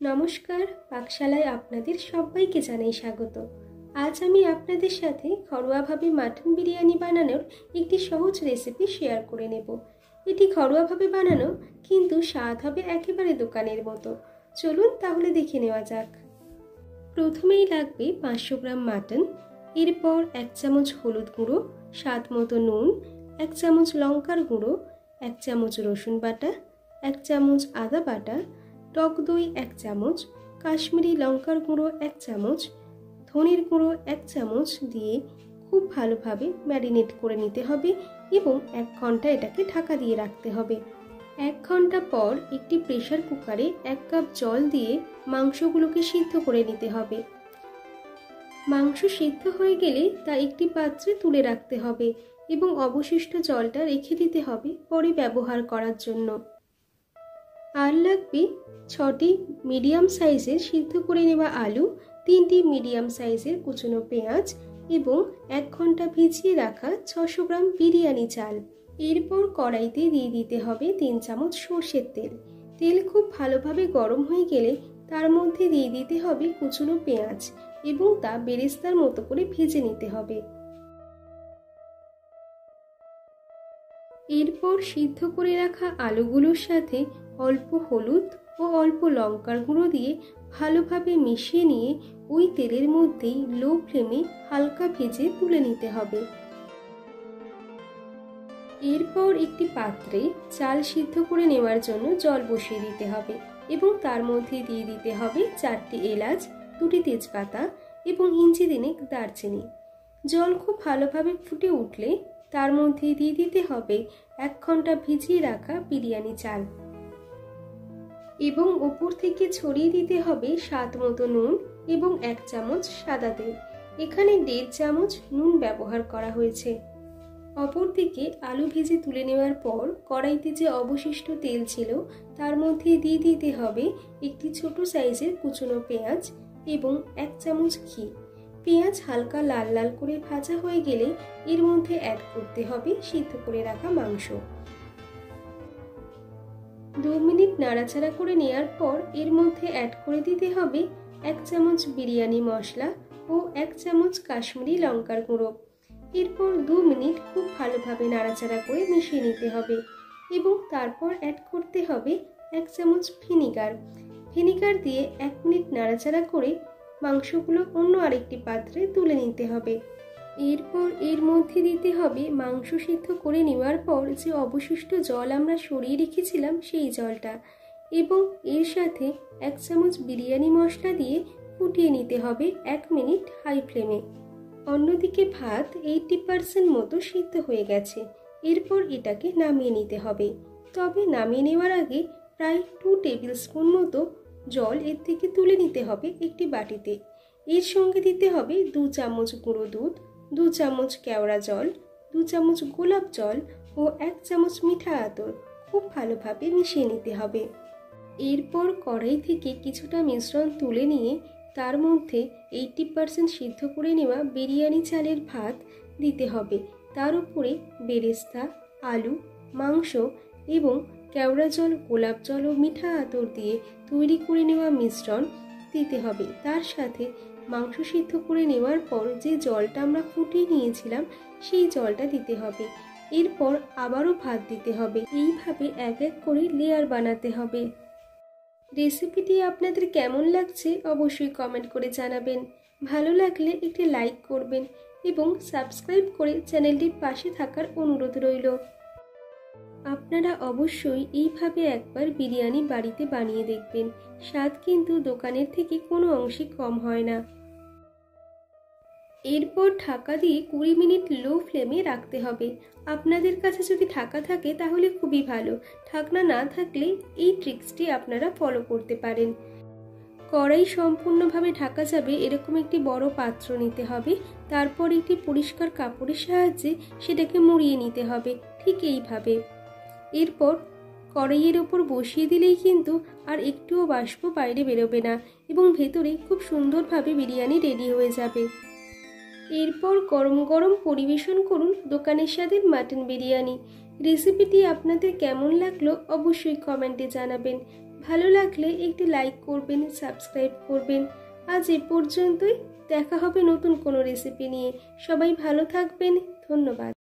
নমস্কার, পাকশালায় আপনাদের সবাইকে জানাই স্বাগত। আজ আমি আপনাদের সাথে ঘরোয়াভাবে মাটন বিরিয়ানি বানানোর একটি সহজ রেসিপি শেয়ার করে নেব। এটি ঘরোয়াভাবে বানানো, কিন্তু স্বাদ হবে একেবারে দোকানের মতো। চলুন তাহলে দেখে নেওয়া যাক। প্রথমেই লাগবে 500 গ্রাম মাটন, এরপর 1 চামচ হলুদ গুঁড়ো, স্বাদ মতো নুন, 1 চামচ লঙ্কার গুঁড়ো, 1 চামচ রসুন বাটা, 1 চামচ আদা বাটা, টক দই 1 চামচ, কাশ্মীরি লঙ্কার গুঁড়ো 1 চামচ, ধনের গুঁড়ো 1 চামচ দিয়ে খুব ভালোভাবে ম্যারিনেট করে নিতে হবে এবং 1 ঘন্টা এটাকে ঢাকা দিয়ে রাখতে হবে। 1 ঘন্টা পর একটি প্রেসার কুকারে 1 কাপ জল দিয়ে মাংসগুলোকে সিদ্ধ করে নিতে হবে। মাংস সিদ্ধ হয়ে গেলে তা একটি পাত্রে তুলে রাখতে হবে এবং অবশিষ্ট জলটা রেখে দিতে হবে পরে ব্যবহার করার জন্য। আর লাগবে 6টি মিডিয়াম সাইজের সিদ্ধ করে নেওয়া আলু, 3টি মিডিয়াম সাইজের কুচনো পেঁয়াজ এবং 1 ঘন্টা ভিজিয়ে রাখা 600 গ্রাম বিরিয়ানি চাল। এরপর কড়াইতে দিয়ে দিতে হবে 3 চামচ সরষের তেল। তেল খুব ভালোভাবে গরম হয়ে গেলে তার মধ্যে দিয়ে দিতে হবে কুচনো পেঁয়াজ এবং তা বেরেস্তার মতো করে ভেজে নিতে হবে। এরপর সিদ্ধ করে রাখা আলুগুলোর সাথে অল্প হলুদ ও অল্প লঙ্কার গুঁড়ো দিয়ে ভালোভাবে মিশিয়ে নিয়ে ওই তেলের মধ্যেই লো ফ্লেমে হালকা ভেজে তুলে নিতে হবে। এরপর একটি পাত্রে চাল সিদ্ধ করে নেওয়ার জন্য জল বসিয়ে দিতে হবে এবং তার মধ্যে দিয়ে দিতে হবে 4টি এলাচ, 2টি তেজপাতা এবং ইঞ্চি দিনেক দারচিনি। জল খুব ভালোভাবে ফুটে উঠলে তার মধ্যে দিয়ে দিতে হবে 1 ঘন্টা ভিজিয়ে রাখা বিরিয়ানি চাল এবং উপর থেকে ছড়িয়ে দিতে হবে স্বাদ মতো নুন এবং 1 চামচ সাদা তেল। এখানে 1.5 চামচ নুন ব্যবহার করা হয়েছে। অপরদিকে আলু ভেজে তুলে নেওয়ার পর কড়াইতে যে অবশিষ্ট তেল ছিল তার মধ্যে দিয়ে দিতে হবে একটি ছোট সাইজের কুচনো পেঁয়াজ এবং 1 চামচ ঘি। পেঁয়াজ হালকা লাল লাল করে ভাজা হয়ে গেলে এর মধ্যে অ্যাড করতে হবে সিদ্ধ করে রাখা মাংস। 2 মিনিট নাড়াচাড়া করে নেওয়ার পর এর মধ্যে অ্যাড করে দিতে হবে 1 চামচ বিরিয়ানি মশলা ও 1 চামচ কাশ্মীরি লঙ্কার গুঁড়ো। এরপর 2 মিনিট খুব ভালোভাবে নাড়াচাড়া করে মিশিয়ে নিতে হবে এবং তারপর অ্যাড করতে হবে 1 চামচ ভিনিগার দিয়ে 1 মিনিট নাড়াচাড়া করে মাংসগুলো অন্য আরেকটি পাত্রে তুলে নিতে হবে। এরপর এর মধ্যে দিতে হবে মাংস সিদ্ধ করে নেওয়ার পর যে অবশিষ্ট জল আমরা সরিয়ে রেখেছিলাম সেই জলটা এবং এর সাথে 1 চামচ বিরিয়ানি মশলা দিয়ে ফুটিয়ে নিতে হবে 1 মিনিট হাই ফ্লেমে। অন্যদিকে ভাত 80% মতো সিদ্ধ হয়ে গেছে। এরপর এটাকে নামিয়ে নিতে হবে। তবে নামিয়ে নেওয়ার আগে প্রায় 2 টেবিল স্পুন মতো জল এর থেকে তুলে নিতে হবে একটি বাটিতে। এর সঙ্গে দিতে হবে 2 চামচ গুঁড়ো দুধ, 2 চামচ কেওড়া জল, 2 চামচ গোলাপ জল ও 1 চামচ মিঠা আতর। খুব ভালোভাবে মিশিয়ে নিতে হবে। এরপর কড়াই থেকে কিছুটা মিশ্রণ তুলে নিয়ে তার মধ্যে 80% সিদ্ধ করে নেওয়া বিরিয়ানি চালের ভাত দিতে হবে। তার উপরে বেরেস্তা, আলু, মাংস এবং কেওড়া জল, গোলাপ জল ও মিঠা আতর দিয়ে তৈরি করে নেওয়া মিশ্রণ দিতে হবে। তার সাথে মাংস সিদ্ধ করে নেওয়ার পর যে জলটা আমরা ফুটিয়ে নিয়েছিলাম সেই জলটা দিতে হবে। এরপর আবারও ভাত দিতে হবে। এইভাবে এক এক করে লেয়ার বানাতে হবে। রেসিপিটি আপনাদের কেমন লাগছে অবশ্যই কমেন্ট করে জানাবেন। ভালো লাগলে একটি লাইক করবেন এবং সাবস্ক্রাইব করে চ্যানেলটির পাশে থাকার অনুরোধ রইল। আপনারা অবশ্যই এইভাবে একবার বিরিয়ানি বাড়িতে বানিয়ে দেখবেন। স্বাদ কিন্তু দোকানের থেকে কোনো অংশে কম হয় না। এরপর ঢাকা দিয়ে 20 মিনিট লো ফ্লেমে রাখতে হবে। আপনাদের কাছে যদি ঢাকা থাকে তাহলে খুবই ভালো, ঢাকনা না থাকলে এই ট্রিক্সটি আপনারা ফলো করতে পারেন। কড়াই সম্পূর্ণভাবে ঢাকা যাবে এরকম একটি বড় পাত্র নিতে হবে। তারপর একটি পরিষ্কার কাপড়ের সাহায্যে সেটাকে মুড়িয়ে নিতে হবে, ঠিক এইভাবে। এরপর কড়াইয়ের ওপর বসিয়ে দিলেই কিন্তু আর একটুও বাষ্প বাইরে বেরোবে না এবং ভেতরে খুব সুন্দরভাবে বিরিয়ানি রেডি হয়ে যাবে। এরপর গরম গরম পরিবেশন করুন দোকানের স্বাদের মাটন বিরিয়ানি। রেসিপিটি আপনাদের কেমন লাগলো অবশ্যই কমেন্টে জানাবেন। ভালো লাগলে একটি লাইক করবেন, সাবস্ক্রাইব করবেন। আজ এ পর্যন্তই। দেখা হবে নতুন কোনো রেসিপি নিয়ে। সবাই ভালো থাকবেন। ধন্যবাদ।